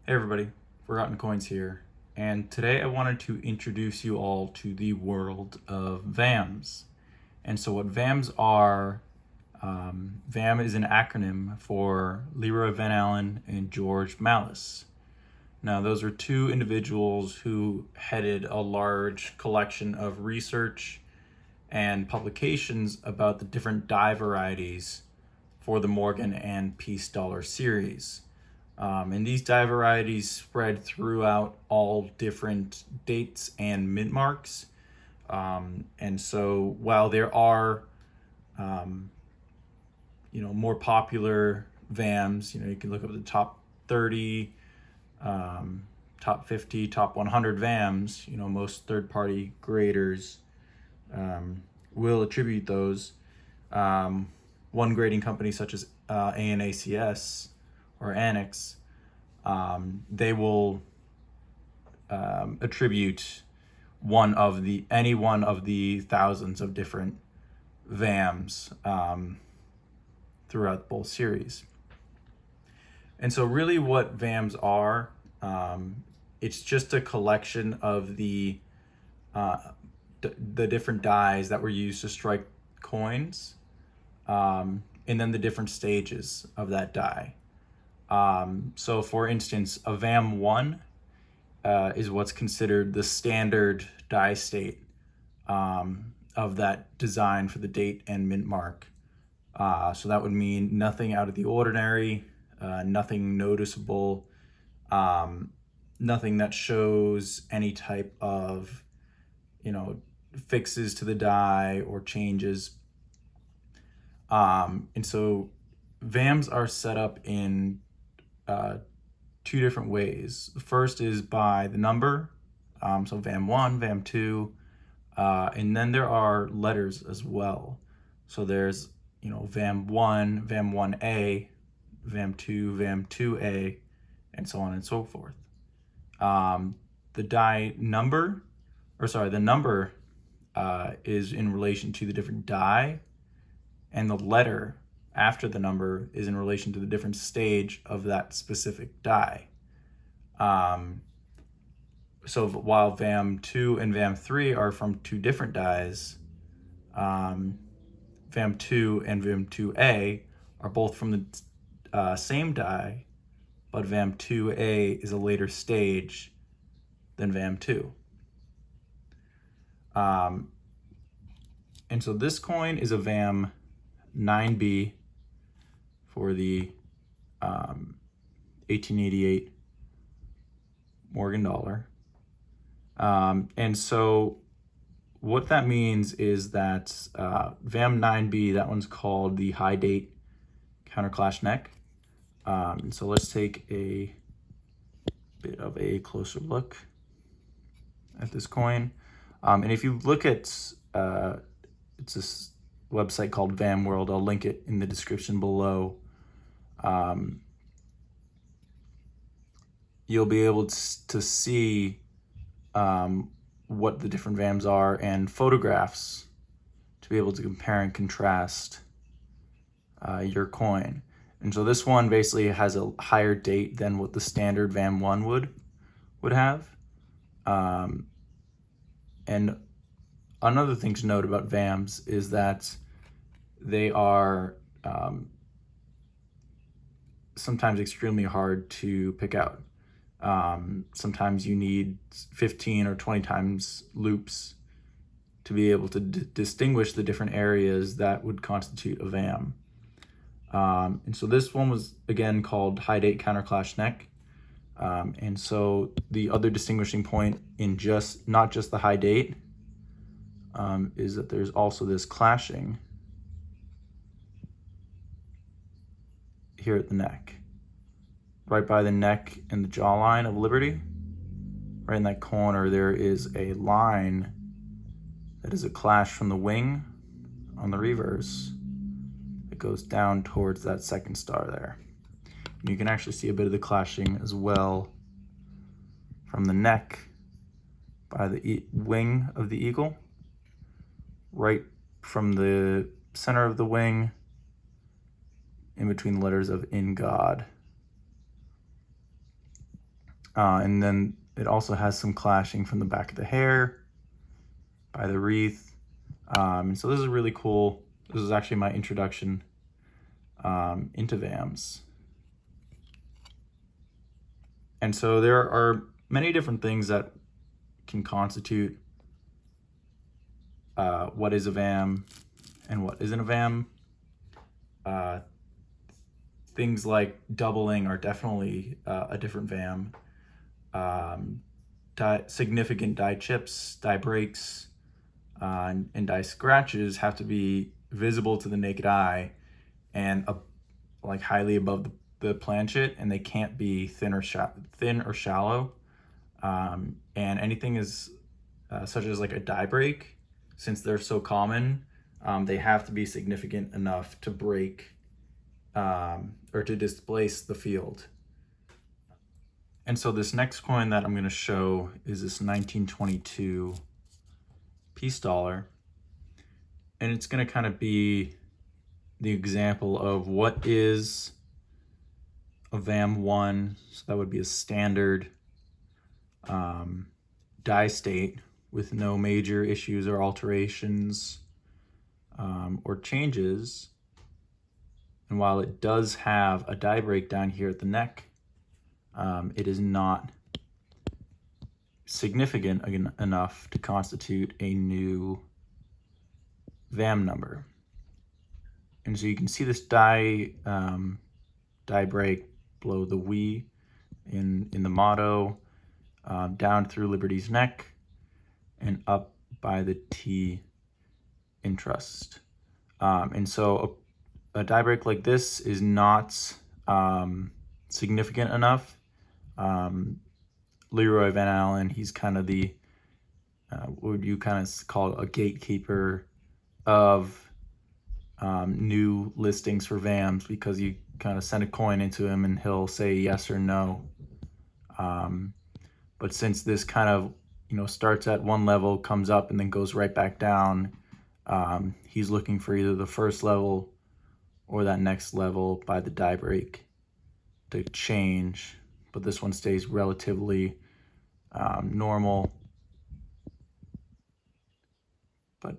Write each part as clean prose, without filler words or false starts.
Hey everybody, Forgotten Coins here, and today I wanted to introduce you all to the world of VAMs. And so what VAMs are, VAM is an acronym for Leroy Van Allen and George Mallis. Now those are two individuals who headed a large collection of research and publications about the different die varieties for the Morgan and Peace Dollar series. And these die varieties spread throughout all different dates and mint marks. And so while there are, more popular VAMs, you can look up the top 30, top 50, top 100 VAMs, most third-party graders will attribute those. One grading company such as ANACS or Annex, they will attribute any one of the thousands of different VAMs throughout both series. And so really what VAMs are, it's just a collection of the different dies that were used to strike coins, and then the different stages of that die. So for instance, a VAM 1 is what's considered the standard die state of that design for the date and mint mark. So that would mean nothing out of the ordinary, nothing noticeable, nothing that shows any type of, fixes to the die or changes. And so VAMs are set up in two different ways. The first is by the number, so VAM 1, VAM 2, and then there are letters as well. So there's, VAM 1, VAM 1A, VAM 2, VAM 2A, and so on and so forth. The number is in relation to the different die, and the letter after the number is in relation to the different stage of that specific die. So while VAM 2 and VAM 3 are from two different dies, VAM 2 and VAM 2A are both from the same die, but VAM 2A is a later stage than VAM 2. And so this coin is a VAM 9B for the 1888 Morgan dollar. And so what that means is that VAM 9B, that one's called the high date counterclash neck. And so let's take a bit of a closer look at this coin. And if you look at, it's this website called VAM World, I'll link it in the description below. You'll be able to see what the different VAMs are and photographs to be able to compare and contrast your coin. And so this one basically has a higher date than what the standard VAM 1 would have. And another thing to note about VAMs is that they are sometimes extremely hard to pick out. Sometimes you need 15 or 20 times loops to be able to distinguish the different areas that would constitute a VAM. And so this one was again called high date counterclash neck. And so the other distinguishing point in not just the high date is that there's also this clashing here at the neck. Right by the neck and the jawline of Liberty, right in that corner, there is a line that is a clash from the wing on the reverse. It goes down towards that second star there. And you can actually see a bit of the clashing as well from the neck by the wing of the eagle, right from the center of the wing, in between the letters of In God. And then it also has some clashing from the back of the hair by the wreath. And so this is really cool. This is actually my introduction into VAMs. And so there are many different things that can constitute what is a VAM and what isn't a VAM. Things like doubling are definitely a different VAM. Significant die chips, die breaks, and die scratches have to be visible to the naked eye and like highly above the planchet, and they can't be thin or shallow. And anything is such as like a die break, since they're so common, they have to be significant enough to break or to displace the field. And so this next coin that I'm going to show is this 1922 peace dollar. And it's going to kind of be the example of what is a VAM1. So that would be a standard die state with no major issues or alterations or changes. And while it does have a die break down here at the neck, it is not significant enough to constitute a new VAM number. And so you can see this die break below the W in the motto, down through Liberty's neck, and up by the T in trust. And so a die break like this is not significant enough. Leroy Van Allen, he's kind of the, what would you kind of call a gatekeeper of new listings for VAMs, because you kind of send a coin into him and he'll say yes or no. But since this kind of, starts at one level, comes up, and then goes right back down, he's looking for either the first level or that next level by the die break to change. But this one stays relatively normal, but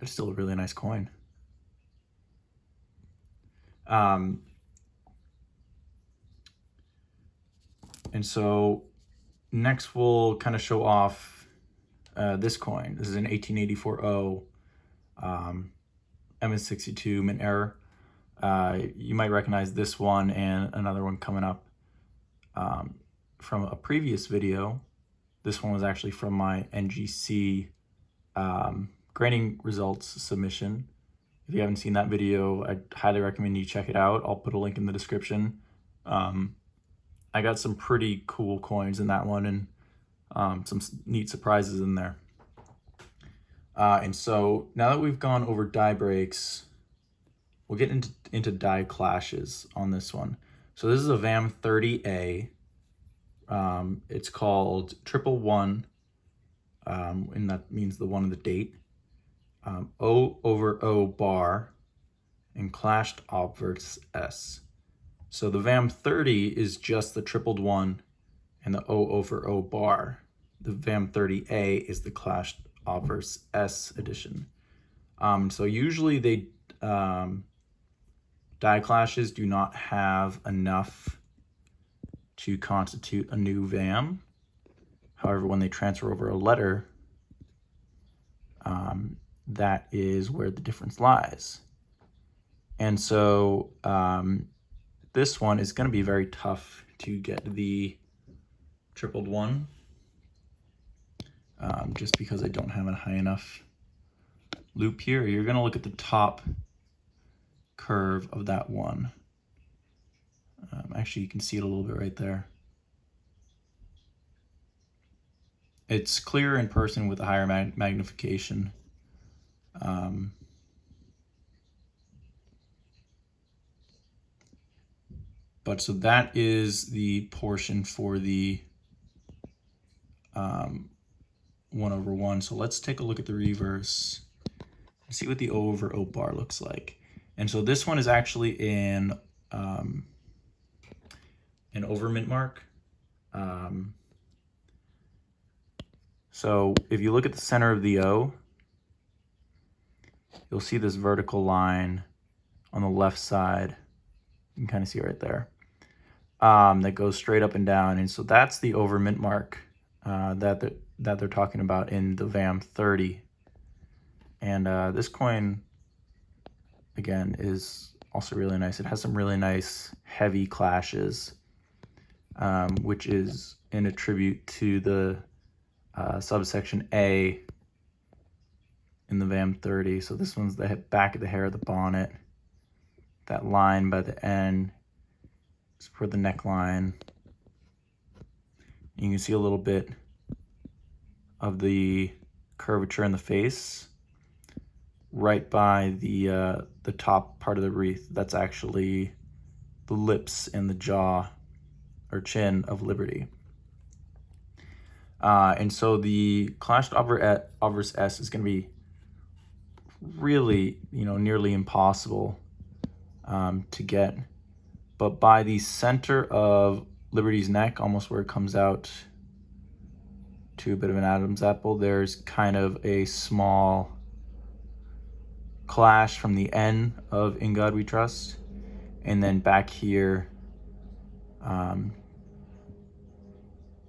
it's still a really nice coin. And so next we'll kind of show off this coin. This is an 1884 MS62 mint error. You might recognize this one and another one coming up from a previous video. This one was actually from my NGC grading results submission. If you haven't seen that video, I'd highly recommend you check it out. I'll put a link in the description. I got some pretty cool coins in that one, and some neat surprises in there. And so now that we've gone over die breaks, we'll get into die clashes on this one. So this is a VAM 30A. It's called 111, and that means the one of the date. O over O bar, and clashed obverse S. So the VAM 30 is just the 111 and the O over O bar. The VAM 30A is the clashed obverse S edition. So usually they die clashes do not have enough to constitute a new VAM. However, when they transfer over a letter, that is where the difference lies. And so this one is going to be very tough to get the 111, just because I don't have a high enough loop here. You're going to look at the top curve of that one. Actually, you can see it a little bit right there. It's clearer in person with a higher magnification. But so that is the portion for the 1/1. So let's take a look at the reverse and see what the O over O bar looks like. And so this one is actually in an over mint mark. So if you look at the center of the O, you'll see this vertical line on the left side. You can kind of see it right there. That goes straight up and down. And so that's the over mint mark that they're talking about in the VAM 30. And this coin, again, is also really nice. It has some really nice heavy clashes, which is in a tribute to the subsection A in the VAM 30. So this one's the back of the hair of the bonnet. That line by the end is for the neckline. You can see a little bit of the curvature in the face right by the top part of the wreath. That's actually the lips and the jaw or chin of Liberty. And so the clashed obverse S is going to be really, nearly impossible to get. But by the center of Liberty's neck, almost where it comes out to a bit of an Adam's apple, there's kind of a small clash from the N of In God We Trust. And then back here,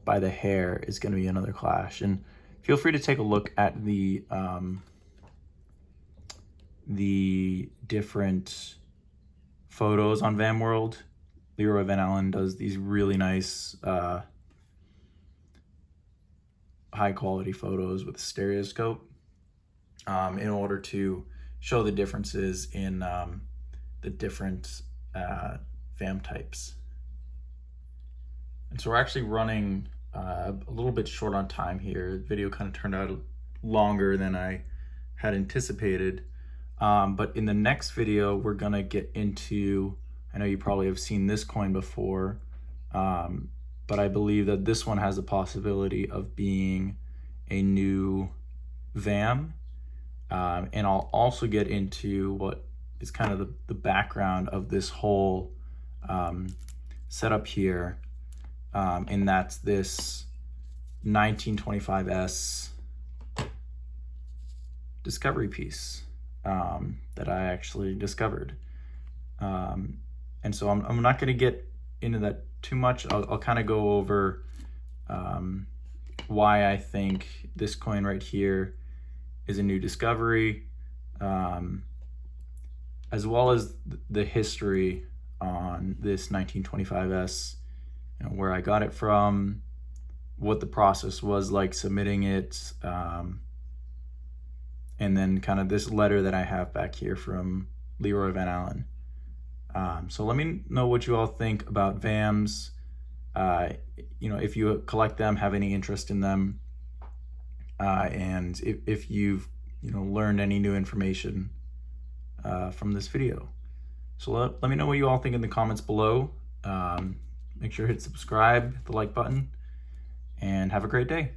by the hair is going to be another clash. And feel free to take a look at the different photos on VAMworld. Leroy Van Allen does these really nice high quality photos with a stereoscope in order to show the differences in the different VAM types. And so we're actually running a little bit short on time here. The video kind of turned out longer than I had anticipated. But in the next video, we're gonna get into, I know you probably have seen this coin before, but I believe that this one has the possibility of being a new VAM. And I'll also get into what is kind of the background of this whole setup here. And that's this 1925S discovery piece that I actually discovered. And so I'm not going to get into that too much. I'll kind of go over why I think this coin right here is a new discovery, as well as the history on this 1925S, where I got it from, what the process was like submitting it, and then kind of this letter that I have back here from Leroy Van Allen. So let me know what you all think about VAMs. If you collect them, have any interest in them, and if you've learned any new information from this video. So let me know what you all think in the comments below. Make sure to hit subscribe, hit the like button, and have a great day.